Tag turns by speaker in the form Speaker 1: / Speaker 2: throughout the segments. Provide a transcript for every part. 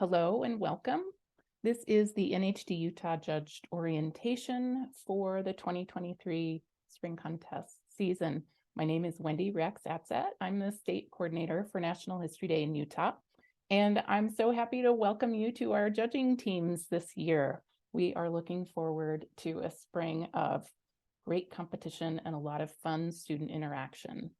Speaker 1: Hello and welcome. This is the NHD Utah Judged Orientation for the 2023 Spring Contest season. My name is Wendy Atzet. I'm the State Coordinator for National History Day in Utah, and I'm so happy to welcome you to our judging teams this year. We are looking forward to a spring of great competition and a lot of fun student interaction.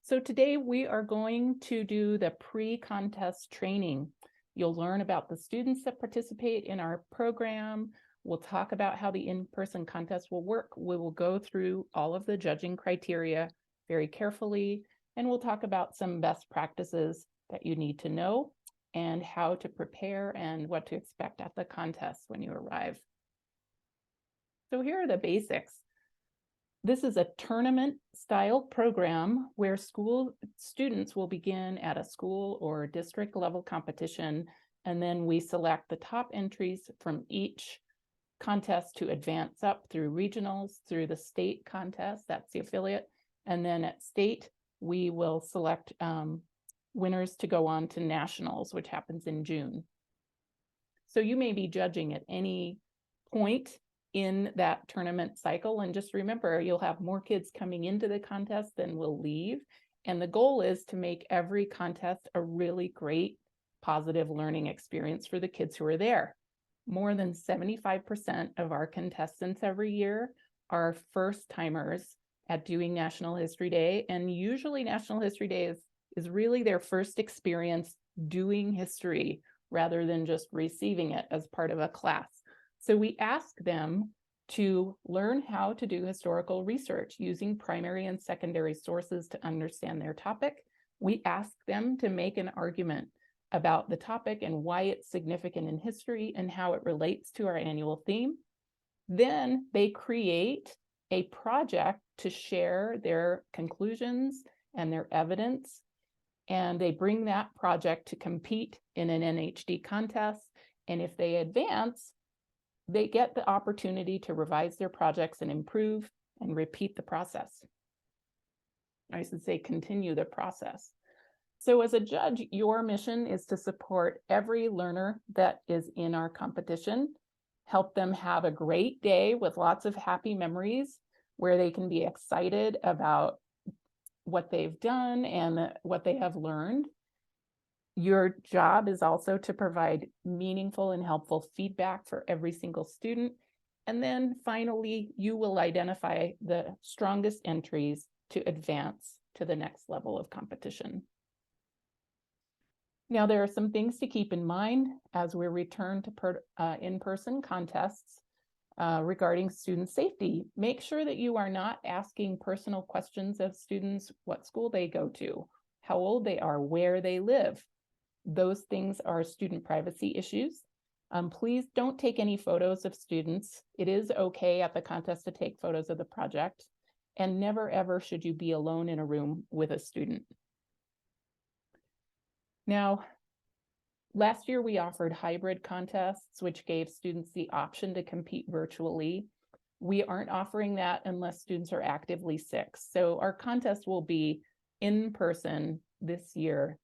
Speaker 1: So today we are going to do the pre-contest training. You'll learn about the students that participate in our program. We'll talk about how the in-person contest will work. We will go through all of the judging criteria very carefully, and we'll talk about some best practices that you need to know and how to prepare and what to expect at the contest when you arrive. So here are the basics. This is a tournament-style program where school students will begin at a school or district level competition, and then we select the top entries from each contest to advance up through regionals, through the state contest, that's the affiliate, and then at state, we will select winners to go on to nationals, which happens in June. So you may be judging at any point in that tournament cycle. And just remember, you'll have more kids coming into the contest than will leave. And the goal is to make every contest a really great, positive learning experience for the kids who are there. More than 75% of our contestants every year are first timers at doing National History Day. And usually National History Day is really their first experience doing history rather than just receiving it as part of a class. So we ask them to learn how to do historical research using primary and secondary sources to understand their topic. We ask them to make an argument about the topic and why it's significant in history and how it relates to our annual theme. Then they create a project to share their conclusions and their evidence, and they bring that project to compete in an NHD contest. And if they advance, they get the opportunity to revise their projects and improve and repeat the process. I should say continue the process. So as a judge, your mission is to support every learner that is in our competition, help them have a great day with lots of happy memories where they can be excited about what they've done and what they have learned. Your job is also to provide meaningful and helpful feedback for every single student. And then finally, you will identify the strongest entries to advance to the next level of competition. Now, there are some things to keep in mind as we return to in-person contests regarding student safety. Make sure that you are not asking personal questions of students, what school they go to, how old they are, where they live. Those things are student privacy issues. Please don't take any photos of students. It is okay at the contest to take photos of the project, and never ever should you be alone in a room with a student. Now, last year we offered hybrid contests, which gave students the option to compete virtually. We aren't offering that unless students are actively sick. So our contest will be in person this year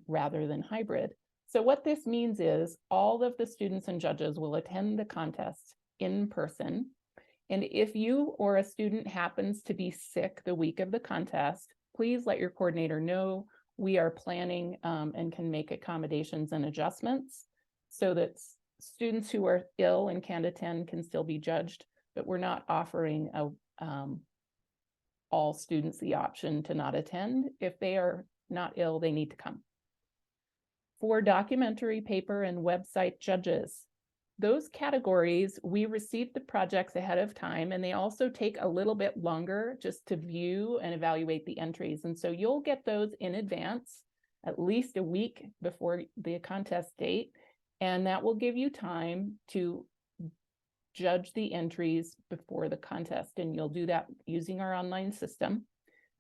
Speaker 1: rather than hybrid. So what this means is all of the students and judges will attend the contest in person. And if you or a student happens to be sick the week of the contest, please let your coordinator know. We are planning and can make accommodations and adjustments so that students who are ill and can't attend can still be judged, but we're not offering all students the option to not attend. If they are not ill, they need to come. For documentary, paper, and website judges, those categories, we receive the projects ahead of time, and they also take a little bit longer just to view and evaluate the entries. And so you'll get those in advance, at least a week before the contest date, and that will give you time to judge the entries before the contest. And you'll do that using our online system.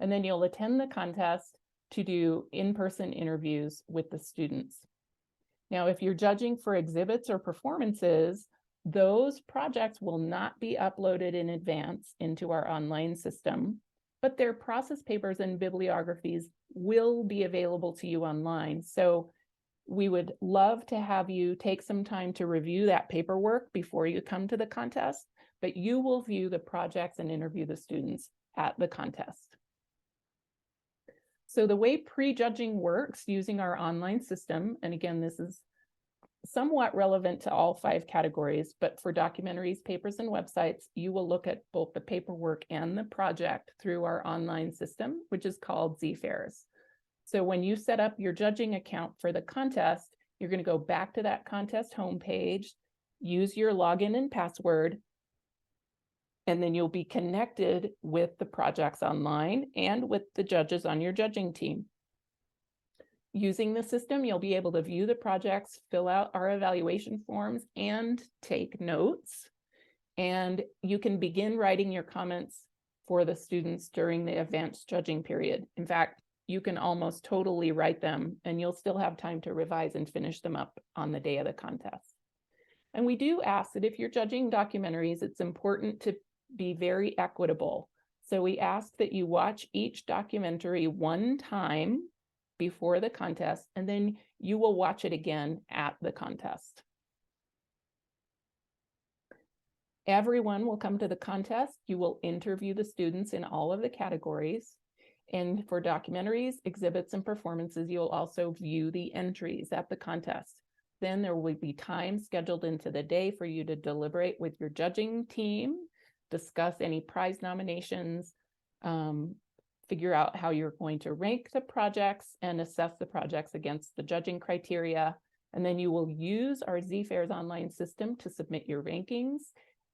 Speaker 1: And then you'll attend the contest to do in-person interviews with the students. Now, if you're judging for exhibits or performances, those projects will not be uploaded in advance into our online system, but their process papers and bibliographies will be available to you online. So We would love to have you take some time to review that paperwork before you come to the contest, but you will view the projects and interview the students at the contest. So the way pre-judging works using our online system, and again, this is somewhat relevant to all 5 categories, but for documentaries, papers, and websites, you will look at both the paperwork and the project through our online system, which is called ZFairs. So when you set up your judging account for the contest, you're going to go back to that contest homepage, use your login and password, and then you'll be connected with the projects online and with the judges on your judging team. Using the system, you'll be able to view the projects, fill out our evaluation forms, and take notes. And you can begin writing your comments for the students during the advanced judging period. In fact, you can almost totally write them, and you'll still have time to revise and finish them up on the day of the contest. And we do ask that if you're judging documentaries, it's important to be very equitable. So we ask that you watch each documentary one time before the contest, and then you will watch it again at the contest. Everyone will come to the contest. You will interview the students in all of the categories. And for documentaries, exhibits, and performances, you'll also view the entries at the contest. Then there will be time scheduled into the day for you to deliberate with your judging team, discuss any prize nominations, figure out how you're going to rank the projects and assess the projects against the judging criteria. And then you will use our ZFairs online system to submit your rankings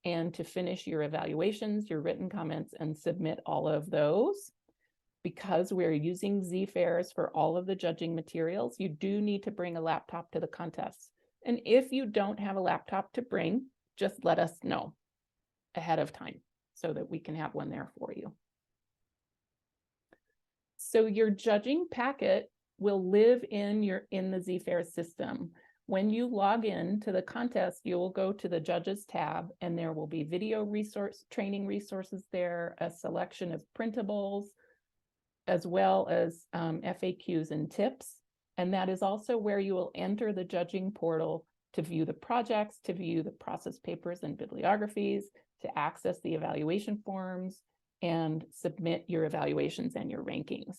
Speaker 1: and to finish your evaluations, your written comments, and submit all of those. Because we're using ZFairs for all of the judging materials, you do need to bring a laptop to the contest. And if you don't have a laptop to bring, just let us know ahead of time so that we can have one there for you. So your judging packet will live in the ZFairs system. When you log in to the contest, you will go to the Judges tab, and there will be video training resources there, a selection of printables, as well as FAQs and tips. And that is also where you will enter the judging portal to view the projects, to view the process papers and bibliographies, to access the evaluation forms, and submit your evaluations and your rankings.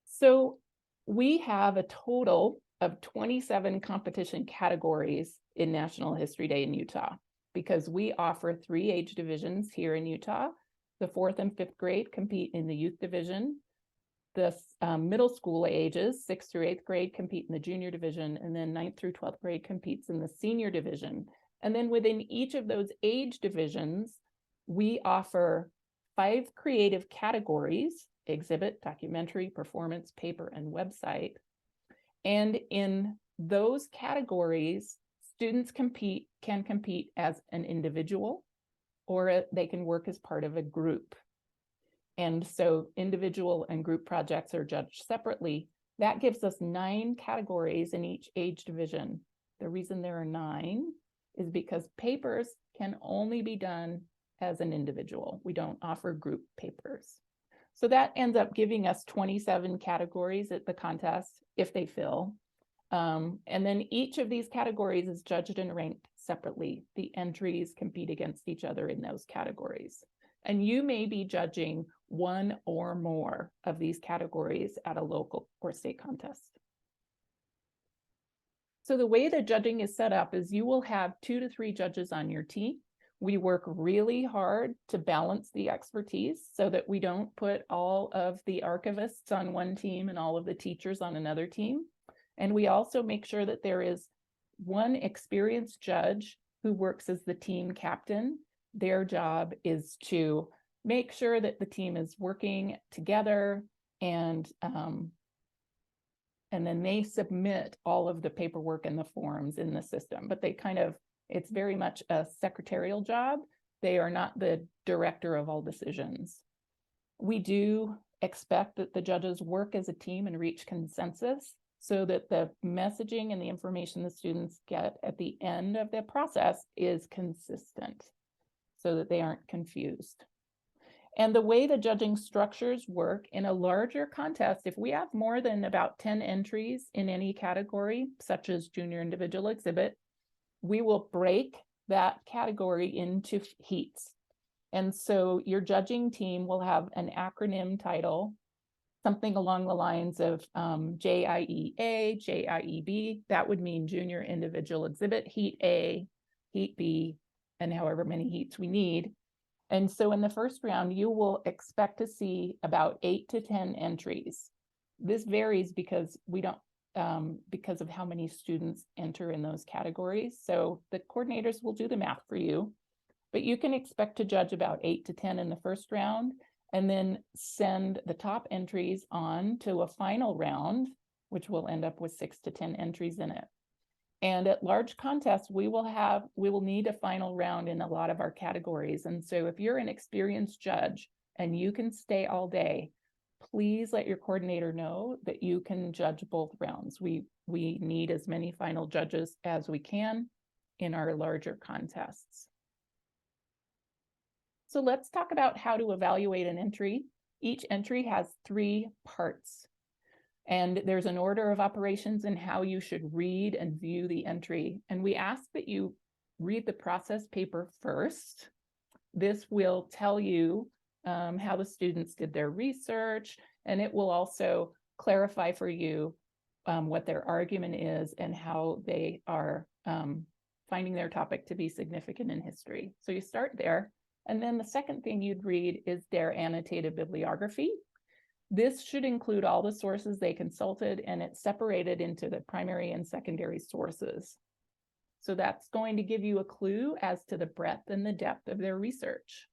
Speaker 1: So we have a total of 27 competition categories in National History Day in Utah, because we offer 3 age divisions here in Utah. The 4th and 5th grade compete in the youth division. The middle school ages, 6th through 8th grade, compete in the junior division, and then 9th through 12th grade competes in the senior division. And then within each of those age divisions, we offer 5 creative categories: exhibit, documentary, performance, paper, and website. And in those categories, students can compete as an individual, or they can work as part of a group. And so individual and group projects are judged separately. That gives us 9 categories in each age division. The reason there are 9 is because papers can only be done as an individual. We don't offer group papers. So that ends up giving us 27 categories at the contest if they fill. And then each of these categories is judged and ranked separately. The entries compete against each other in those categories. And you may be judging one or more of these categories at a local or state contest. So the way the judging is set up is you will have 2 to 3 judges on your team. We work really hard to balance the expertise so that we don't put all of the archivists on one team and all of the teachers on another team. And we also make sure that there is one experienced judge who works as the team captain. Their job is to make sure that the team is working together, and then they submit all of the paperwork and the forms in the system. But it's very much a secretarial job. They are not the director of all decisions. We do expect that the judges work as a team and reach consensus so that the messaging and the information the students get at the end of the process is consistent, so that they aren't confused. And the way the judging structures work in a larger contest, if we have more than about 10 entries in any category, such as junior individual exhibit, we will break that category into heats. And so your judging team will have an acronym title, something along the lines of JIEA, JIEB. That would mean junior individual exhibit, heat A, heat B, and however many heats we need. And so in the first round, you will expect to see about 8 to 10 entries. This varies because we don't, because of how many students enter in those categories. So the coordinators will do the math for you, but you can expect to judge about 8 to 10 in the first round, and then send the top entries on to a final round, which will end up with 6 to 10 entries in it. And at large contests, we will need a final round in a lot of our categories. And so if you're an experienced judge and you can stay all day, please let your coordinator know that you can judge both rounds. We need as many final judges as we can in our larger contests. So let's talk about how to evaluate an entry. Each entry has 3 parts. And there's an order of operations in how you should read and view the entry. And we ask that you read the process paper first. This will tell you how the students did their research, and it will also clarify for you what their argument is and how they are finding their topic to be significant in history. So you start there. And then the second thing you'd read is their annotated bibliography. This should include all the sources they consulted, and it's separated into the primary and secondary sources. So that's going to give you a clue as to the breadth and the depth of their research.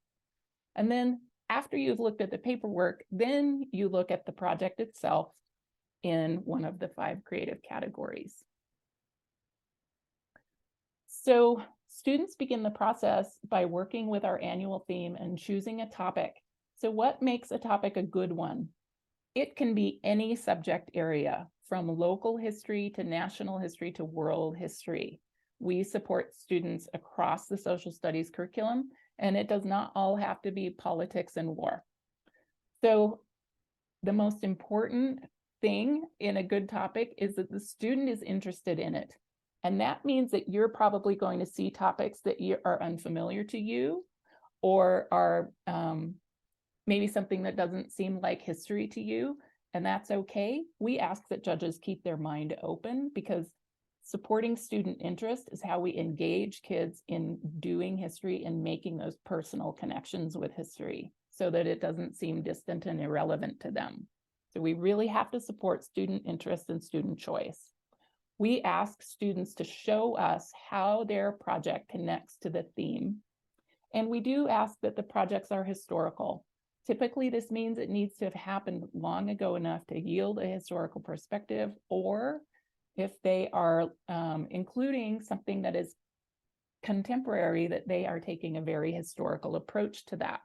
Speaker 1: And then after you've looked at the paperwork, then you look at the project itself in one of the 5 creative categories. So students begin the process by working with our annual theme and choosing a topic. So what makes a topic a good one? It can be any subject area, from local history to national history to world history. We support students across the social studies curriculum, and it does not all have to be politics and war. So the most important thing in a good topic is that the student is interested in it. And that means that you're probably going to see topics that are unfamiliar to you, or are maybe something that doesn't seem like history to you, and that's okay. We ask that judges keep their mind open, because supporting student interest is how we engage kids in doing history and making those personal connections with history so that it doesn't seem distant and irrelevant to them. So we really have to support student interest and student choice. We ask students to show us how their project connects to the theme. And we do ask that the projects are historical. Typically, this means it needs to have happened long ago enough to yield a historical perspective, or if they are including something that is contemporary, that they are taking a very historical approach to that.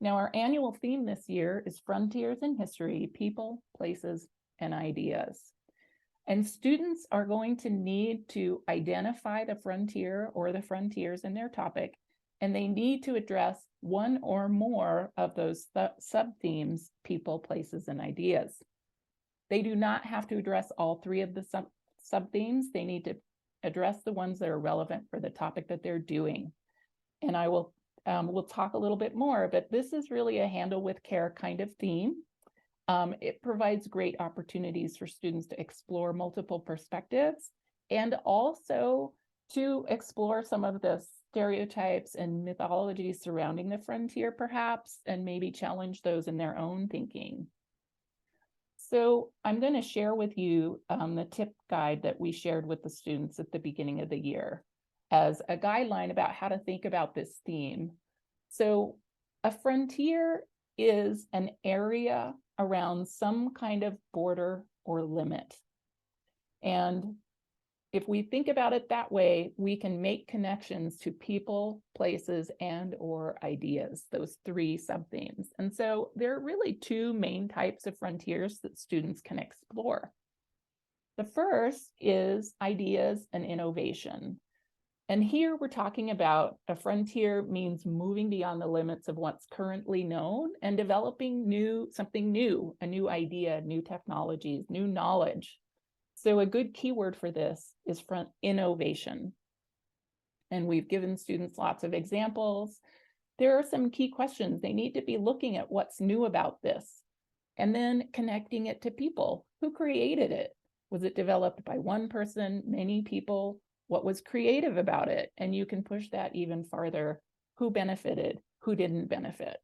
Speaker 1: Now, our annual theme this year is Frontiers in History, People, Places, and Ideas. And students are going to need to identify the frontier or the frontiers in their topic, and they need to address one or more of those sub-themes, people, places, and ideas. They do not have to address all 3 of the sub-themes. They need to address the ones that are relevant for the topic that they're doing. And I will we'll talk a little bit more, but this is really a handle with care kind of theme. It provides great opportunities for students to explore multiple perspectives, and also to explore some of the stereotypes and mythologies surrounding the frontier, perhaps, and maybe challenge those in their own thinking. So I'm going to share with you the tip guide that we shared with the students at the beginning of the year as a guideline about how to think about this theme. So a frontier is an area around some kind of border or limit. And if we think about it that way, we can make connections to people, places, and or ideas, those 3 sub-themes. And so there are really 2 main types of frontiers that students can explore. The first is ideas and innovation. And here we're talking about a frontier means moving beyond the limits of what's currently known and developing something new, a new idea, new technologies, new knowledge. So a good keyword for this is innovation. And we've given students lots of examples. There are some key questions. They need to be looking at what's new about this and then connecting it to people. Who created it? Was it developed by one person, many people? What was creative about it? And you can push that even farther. Who benefited? Who didn't benefit?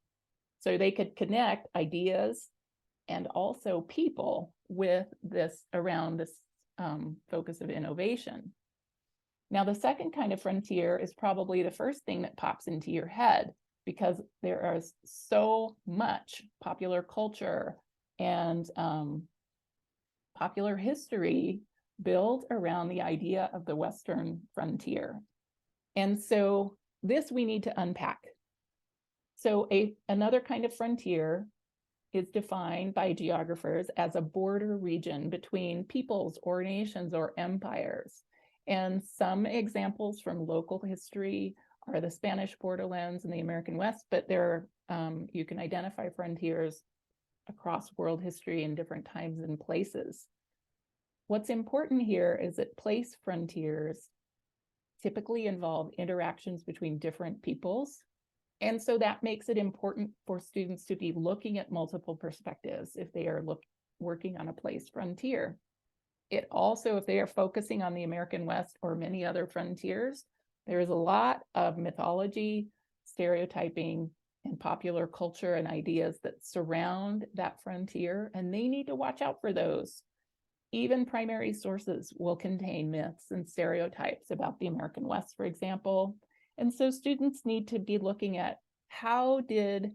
Speaker 1: So they could connect ideas and also people with this around this focus of innovation. Now, the second kind of frontier is probably the first thing that pops into your head, because there is so much popular culture and popular history built around the idea of the Western frontier. And so this we need to unpack. So another kind of frontier is defined by geographers as a border region between peoples or nations or empires. And some examples from local history are the Spanish borderlands in the American West, but you can identify frontiers across world history in different times and places. What's important here is that place frontiers typically involve interactions between different peoples. And so that makes it important for students to be looking at multiple perspectives if they are working on a place frontier. It also, if they are focusing on the American West or many other frontiers, there is a lot of mythology, stereotyping, and popular culture and ideas that surround that frontier, and they need to watch out for those. Even primary sources will contain myths and stereotypes about the American West, for example. And so students need to be looking at how did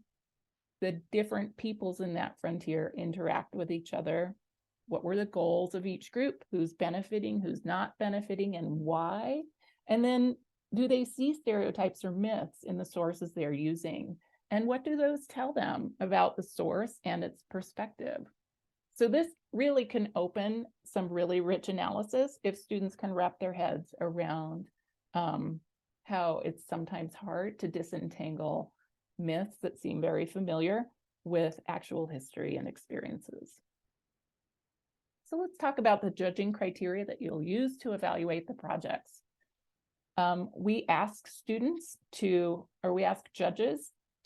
Speaker 1: the different peoples in that frontier interact with each other? What were the goals of each group? Who's benefiting, who's not benefiting, and why? And then do they see stereotypes or myths in the sources they're using? And what do those tell them about the source and its perspective? So this really can open some really rich analysis if students can wrap their heads around how it's sometimes hard to disentangle myths that seem very familiar with actual history and experiences. So let's talk about the judging criteria that you'll use to evaluate the projects. We ask judges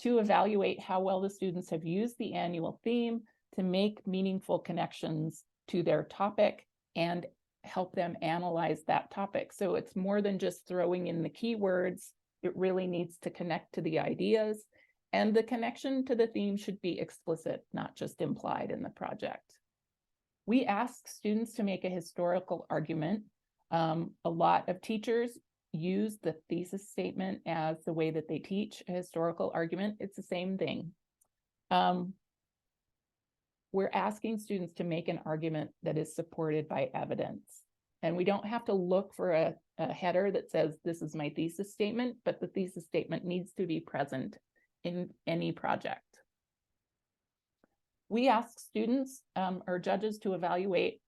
Speaker 1: to evaluate how well the students have used the annual theme to make meaningful connections to their topic and help them analyze that topic. So it's more than just throwing in the keywords. It really needs to connect to the ideas, and the connection to the theme should be explicit, not just implied in the project. We ask students to make a historical argument. A lot of teachers use the thesis statement as the way that they teach a historical argument. It's the same thing. We're asking students to make an argument that is supported by evidence. And we don't have to look for a header that says, this is my thesis statement, but the thesis statement needs to be present in any project. We ask students or judges to evaluate,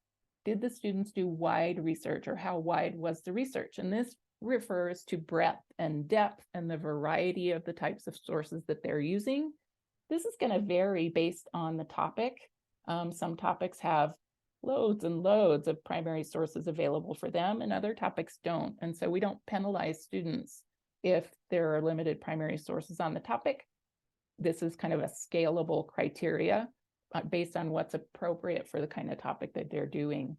Speaker 1: did the students do wide research, or how wide was the research? And this refers to breadth and depth and the variety of the types of sources that they're using. This is going to vary based on the topic. Some topics have loads and loads of primary sources available for them, and other topics don't. And so we don't penalize students if there are limited primary sources on the topic. This is kind of a scalable criteria based on what's appropriate for the kind of topic that they're doing.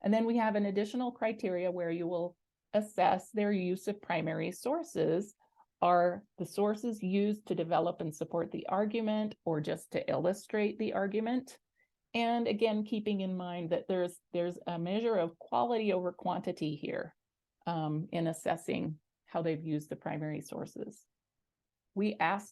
Speaker 1: And then we have an additional criteria where you will assess their use of primary sources. Are the sources used to develop and support the argument, or just to illustrate the argument? And again, keeping in mind that there's a measure of quality over quantity here in assessing how they've used the primary sources. We ask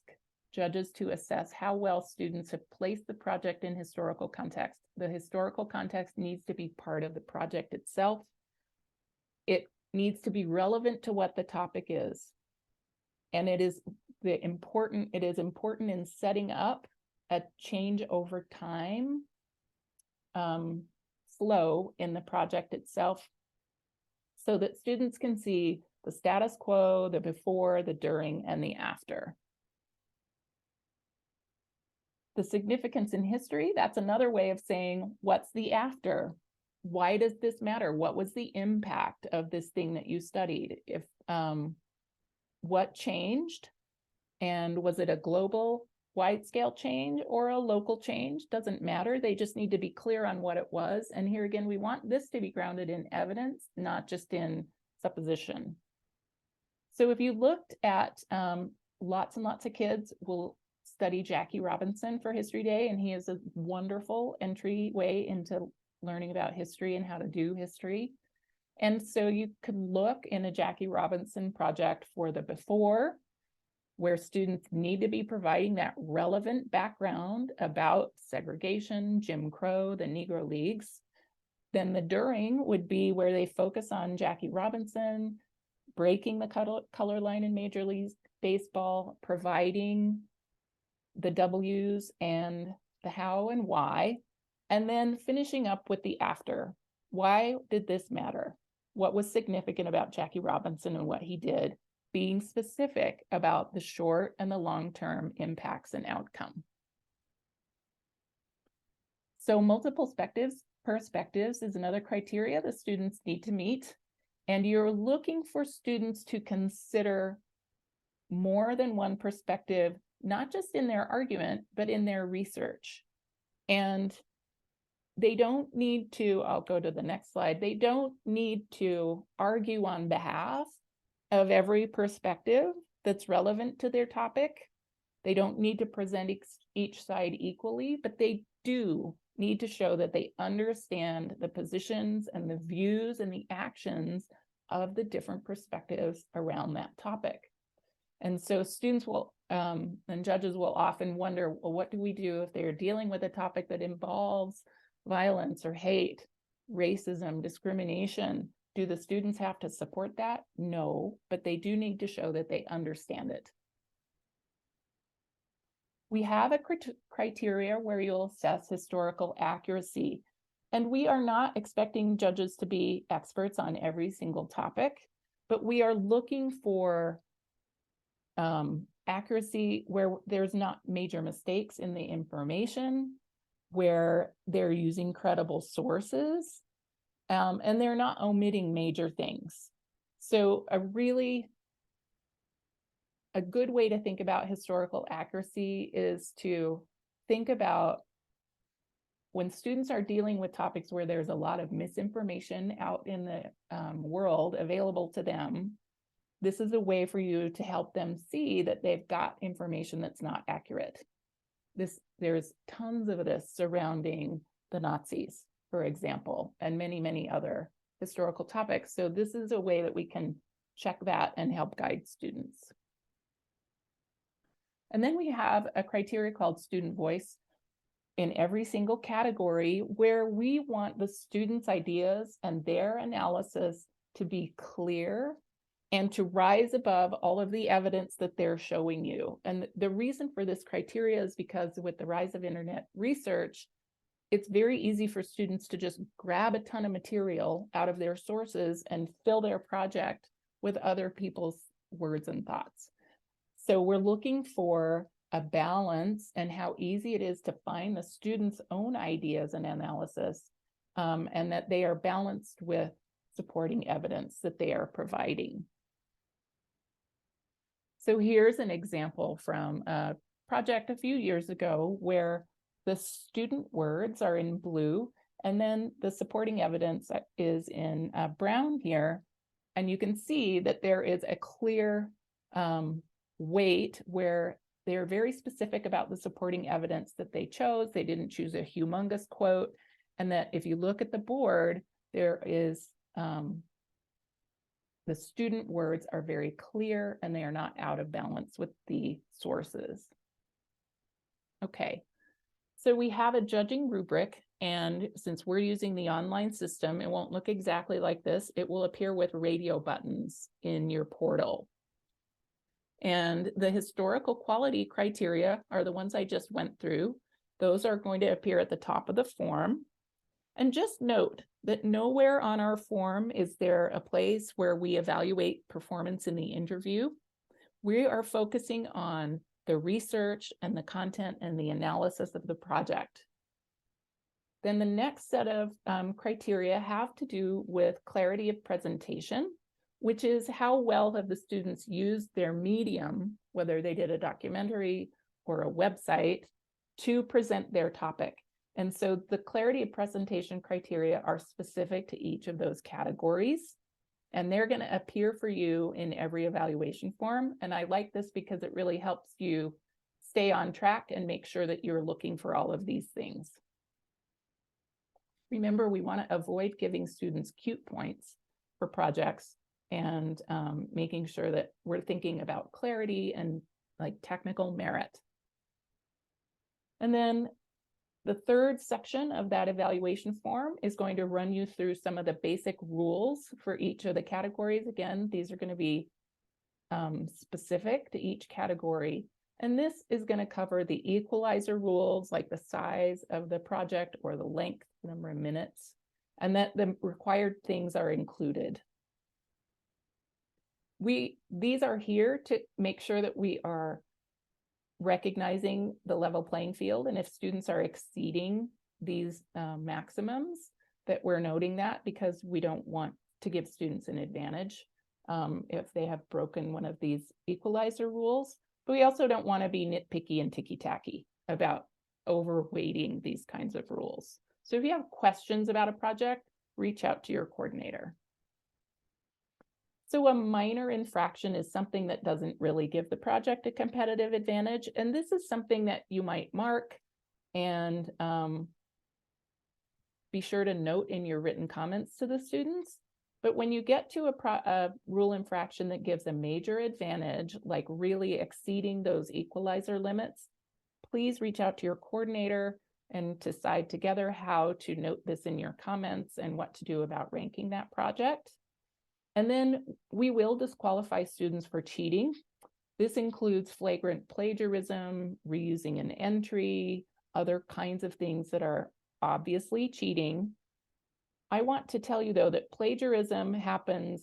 Speaker 1: judges to assess how well students have placed the project in historical context. The historical context needs to be part of the project itself. It needs to be relevant to what the topic is. And it is important in setting up a change over time flow in the project itself, so that students can see the status quo, the before, the during, and the after. The significance in history, that's another way of saying, what's the after? Why does this matter? What was the impact of this thing that you studied? If what changed? And was it a global wide-scale change or a local change? Doesn't matter. They just need to be clear on what it was. And here again, we want this to be grounded in evidence, not just in supposition. So if you looked at lots and lots of kids will study Jackie Robinson for History Day, and he is a wonderful entryway into learning about history and how to do history. And so you could look in a Jackie Robinson project for the before, where students need to be providing that relevant background about segregation, Jim Crow, the Negro Leagues. Then the during would be where they focus on Jackie Robinson, breaking the color line in Major League Baseball, providing the W's and the how and why, and then finishing up with the after. Why did this matter? What was significant about Jackie Robinson and what he did? Being specific about the short and the long-term impacts and outcome. So multiple perspectives is another criteria the students need to meet. And you're looking for students to consider more than one perspective, not just in their argument, but in their research. And they don't need to, I'll go to the next slide, they don't need to argue on behalf of every perspective that's relevant to their topic. They don't need to present each side equally, but they do need to show that they understand the positions and the views and the actions of the different perspectives around that topic. And so students will, and judges will often wonder, well, what do we do if they're dealing with a topic that involves violence or hate, racism, discrimination? Do the students have to support that? No, but they do need to show that they understand it. We have a criteria where you'll assess historical accuracy, and we are not expecting judges to be experts on every single topic, but we are looking for accuracy where there's not major mistakes in the information, where they're using credible sources, and they're not omitting major things. So a good way to think about historical accuracy is to think about when students are dealing with topics where there's a lot of misinformation out in the world available to them. This is a way for you to help them see that they've got information that's not accurate. There's tons of this surrounding the Nazis, for example, and many, many other historical topics. So this is a way that we can check that and help guide students. And then we have a criteria called student voice in every single category, where we want the students' ideas and their analysis to be clear and to rise above all of the evidence that they're showing you. And the reason for this criteria is because with the rise of internet research, it's very easy for students to just grab a ton of material out of their sources and fill their project with other people's words and thoughts. So we're looking for a balance and how easy it is to find the students' own ideas and analysis, and that they are balanced with supporting evidence that they are providing. So here's an example from a project a few years ago where the student words are in blue, and then the supporting evidence is in brown here. And you can see that there is a clear weight where they're very specific about the supporting evidence that they chose. They didn't choose a humongous quote. And that if you look at the board, there is the student words are very clear and they are not out of balance with the sources. Okay, so we have a judging rubric, and since we're using the online system, it won't look exactly like this. It will appear with radio buttons in your portal. And the historical quality criteria are the ones I just went through. Those are going to appear at the top of the form. And just note that nowhere on our form is there a place where we evaluate performance in the interview. We are focusing on the research and the content and the analysis of the project. Then the next set of criteria have to do with clarity of presentation, which is how well have the students used their medium, whether they did a documentary or a website, to present their topic. And so the clarity of presentation criteria are specific to each of those categories, and they're going to appear for you in every evaluation form. And I like this because it really helps you stay on track and make sure that you're looking for all of these things. Remember, we want to avoid giving students cute points for projects and making sure that we're thinking about clarity and like technical merit. And then the third section of that evaluation form is going to run you through some of the basic rules for each of the categories. Again, these are going to be specific to each category. And this is going to cover the equalizer rules, like the size of the project or the length, number of minutes, and that the required things are included. These are here to make sure that we are recognizing the level playing field, and if students are exceeding these maximums, that we're noting that, because we don't want to give students an advantage if they have broken one of these equalizer rules. But we also don't want to be nitpicky and ticky-tacky about overweighting these kinds of rules. So if you have questions about a project, reach out to your coordinator. So a minor infraction is something that doesn't really give the project a competitive advantage. And this is something that you might mark and be sure to note in your written comments to the students. But when you get to a rule infraction that gives a major advantage, like really exceeding those equalizer limits, please reach out to your coordinator and decide together how to note this in your comments and what to do about ranking that project. And then we will disqualify students for cheating. This includes flagrant plagiarism, reusing an entry, other kinds of things that are obviously cheating. I want to tell you, though, that plagiarism happens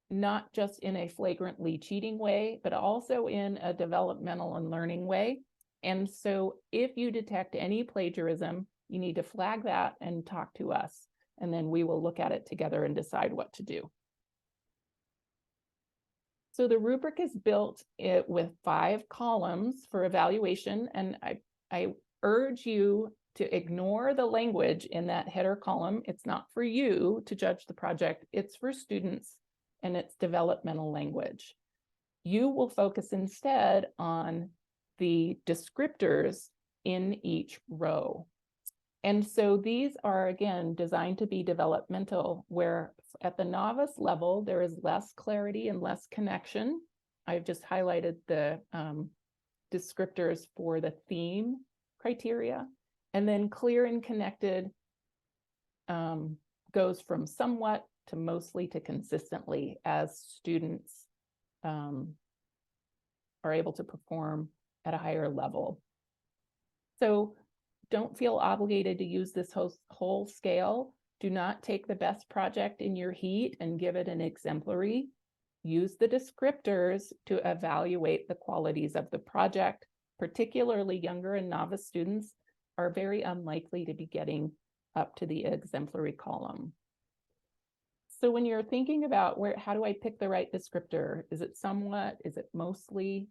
Speaker 1: not just in a flagrantly cheating way, but also in a developmental and learning way. And so if you detect any plagiarism, you need to flag that and talk to us, and then we will look at it together and decide what to do. So the rubric is built with 5 columns for evaluation, and I urge you to ignore the language in that header column. It's not for you to judge the project, it's for students, and it's developmental language. You will focus instead on the descriptors in each row. And so these are, again, designed to be developmental, where at the novice level, there is less clarity and less connection. I've just highlighted the descriptors for the theme criteria. And then clear and connected goes from somewhat to mostly to consistently, as students are able to perform at a higher level. So don't feel obligated to use this whole scale. Do not take the best project in your heat and give it an exemplary. Use the descriptors to evaluate the qualities of the project. Particularly younger and novice students are very unlikely to be getting up to the exemplary column. So when you're thinking about how do I pick the right descriptor? Is it somewhat? Is it mostly?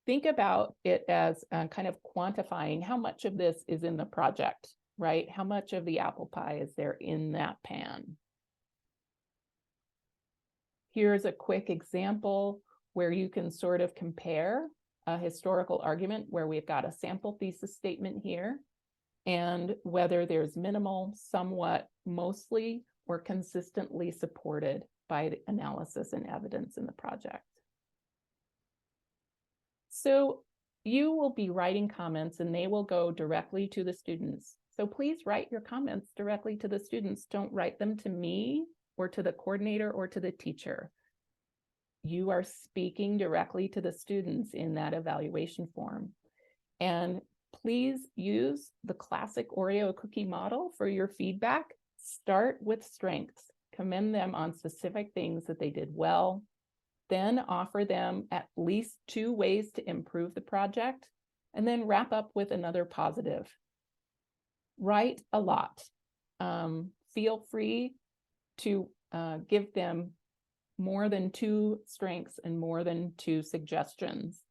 Speaker 1: Think about it as kind of quantifying how much of this is in the project, right? How much of the apple pie is there in that pan? Here's a quick example where you can sort of compare a historical argument where we've got a sample thesis statement here, and whether there's minimal, somewhat, mostly, or consistently supported by the analysis and evidence in the project. So you will be writing comments and they will go directly to the students. So please write your comments directly to the students. Don't write them to me or to the coordinator or to the teacher. You are speaking directly to the students in that evaluation form. And Please use the classic Oreo cookie model for your feedback. Start with strengths. Commend them on specific things that they did well. Then offer them at least 2 ways to improve the project, and then wrap up with another positive. Write a lot. Feel free to give them more than 2 strengths and more than 2 suggestions.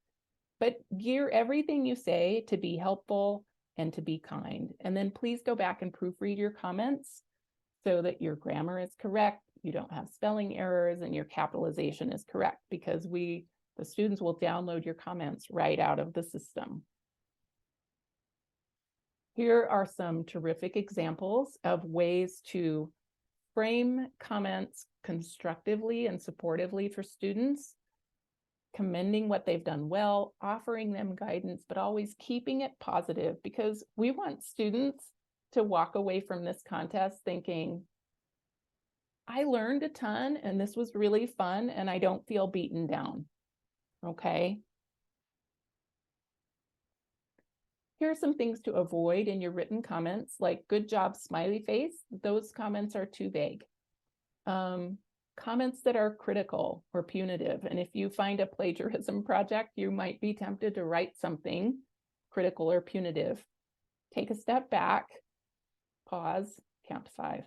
Speaker 1: But gear everything you say to be helpful and to be kind. And then please go back and proofread your comments so that your grammar is correct, you don't have spelling errors, and your capitalization is correct, because the students will download your comments right out of the system. Here are some terrific examples of ways to frame comments constructively and supportively for students, commending what they've done well, offering them guidance, but always keeping it positive, because we want students to walk away from this contest thinking, I learned a ton and this was really fun and I don't feel beaten down. Okay. Here are some things to avoid in your written comments, like good job, smiley face. Those comments are too vague. Comments that are critical or punitive. And if you find a plagiarism project, you might be tempted to write something critical or punitive. Take a step back, pause, count to 5,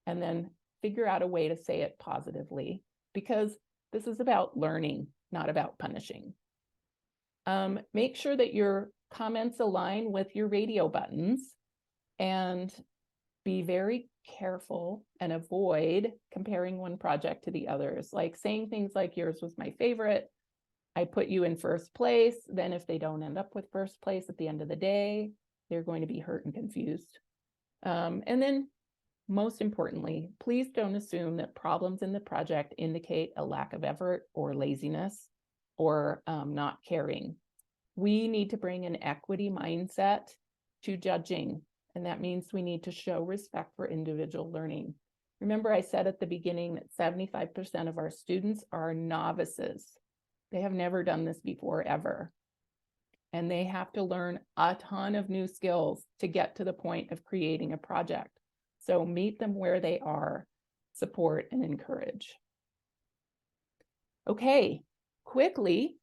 Speaker 1: and then figure out a way to say it positively, because this is about learning, not about punishing. Make sure that your comments align with your radio buttons, and be very careful and avoid comparing one project to the others, like saying things like yours was my favorite, I put you in first place. Then if they don't end up with first place at the end of the day, they're going to be hurt and confused. And then most importantly, please don't assume that problems in the project indicate a lack of effort or laziness or not caring. We need to bring an equity mindset to judging, and that means we need to show respect for individual learning. Remember, I said at the beginning that 75% of our students are novices. They have never done this before, ever. And they have to learn a ton of new skills to get to the point of creating a project. So meet them where they are, support and encourage. Okay, quickly,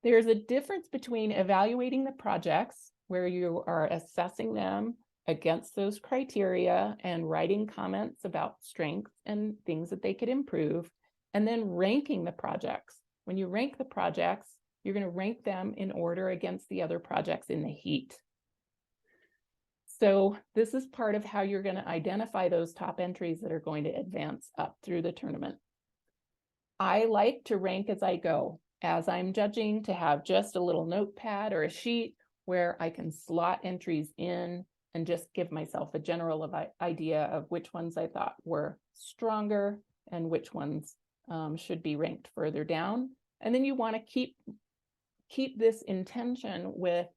Speaker 1: there's a difference between evaluating the projects, where you are assessing them against those criteria and writing comments about strengths and things that they could improve, and then ranking the projects. When you rank the projects, you're going to rank them in order against the other projects in the heat. So this is part of how you're going to identify those top entries that are going to advance up through the tournament. I like to rank as I go, as I'm judging, to have just a little notepad or a sheet where I can slot entries in and just give myself a general idea of which ones I thought were stronger and which ones should be ranked further down. And then you want to keep this intention with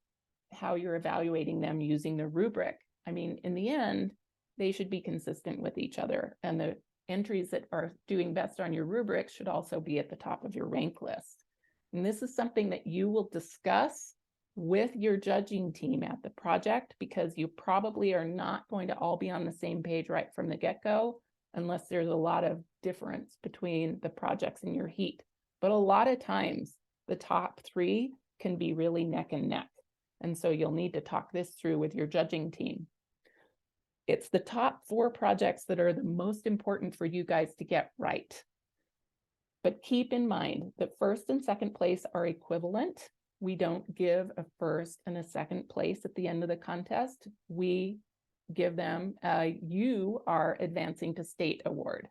Speaker 1: how you're evaluating them using the rubric. I mean, in the end, they should be consistent with each other, and the entries that are doing best on your rubric should also be at the top of your rank list. And this is something that you will discuss with your judging team at the project, because you probably are not going to all be on the same page right from the get-go, unless there's a lot of difference between the projects in your heat. But a lot of times, the top 3 can be really neck and neck. And so you'll need to talk this through with your judging team. It's the top 4 projects that are the most important for you guys to get right. But keep in mind that first and second place are equivalent. We don't give a first and a second place at the end of the contest. We give them you are advancing to state award.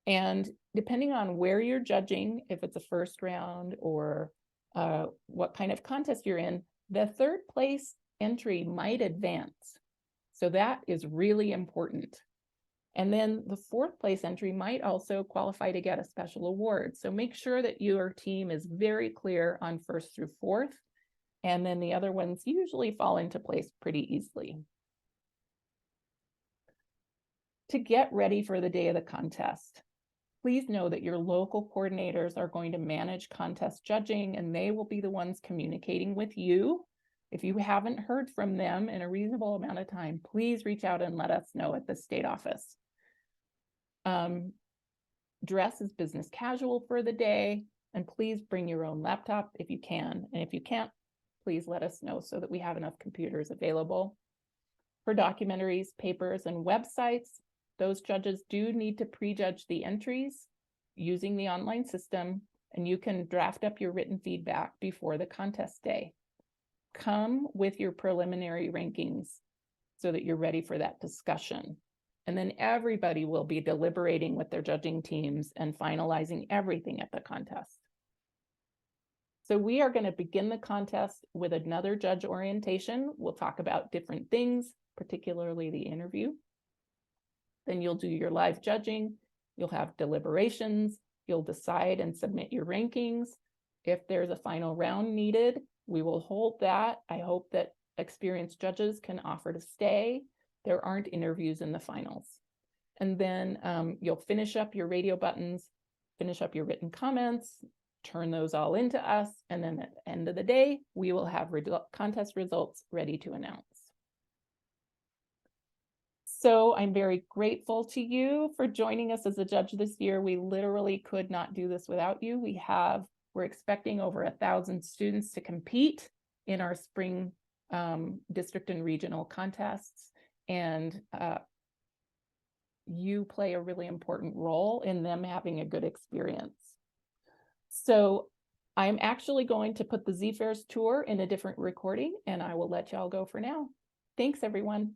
Speaker 1: And depending on where you're judging, if it's a first round or what kind of contest you're in, the third place entry might advance. So that is really important. And then the fourth place entry might also qualify to get a special award. So make sure that your team is very clear on first through fourth, and then the other ones usually fall into place pretty easily. To get ready for the day of the contest, please know that your local coordinators are going to manage contest judging, and they will be the ones communicating with you If you haven't heard from them in a reasonable amount of time, please reach out and let us know at the state office. Dress as business casual for the day, and please bring your own laptop if you can. And if you can't, please let us know so that we have enough computers available. For documentaries, papers, and websites, those judges do need to prejudge the entries using the online system, and you can draft up your written feedback before the contest day. Come with your preliminary rankings so that you're ready for that discussion. And then everybody will be deliberating with their judging teams and finalizing everything at the contest. So we are going to begin the contest with another judge orientation. We'll talk about different things, particularly the interview. Then you'll do your live judging. You'll have deliberations. You'll decide and submit your rankings. If there's a final round needed, we will hold that. I hope that experienced judges can offer to stay. There aren't interviews in the finals. And then you'll finish up your radio buttons, finish up your written comments, turn those all into us. And then at the end of the day, we will have contest results ready to announce. So I'm very grateful to you for joining us as a judge this year. We literally could not do this without you. We're expecting over 1,000 students to compete in our spring district and regional contests. And you play a really important role in them having a good experience. So I'm actually going to put the Z-Fairs tour in a different recording, and I will let y'all go for now. Thanks, everyone.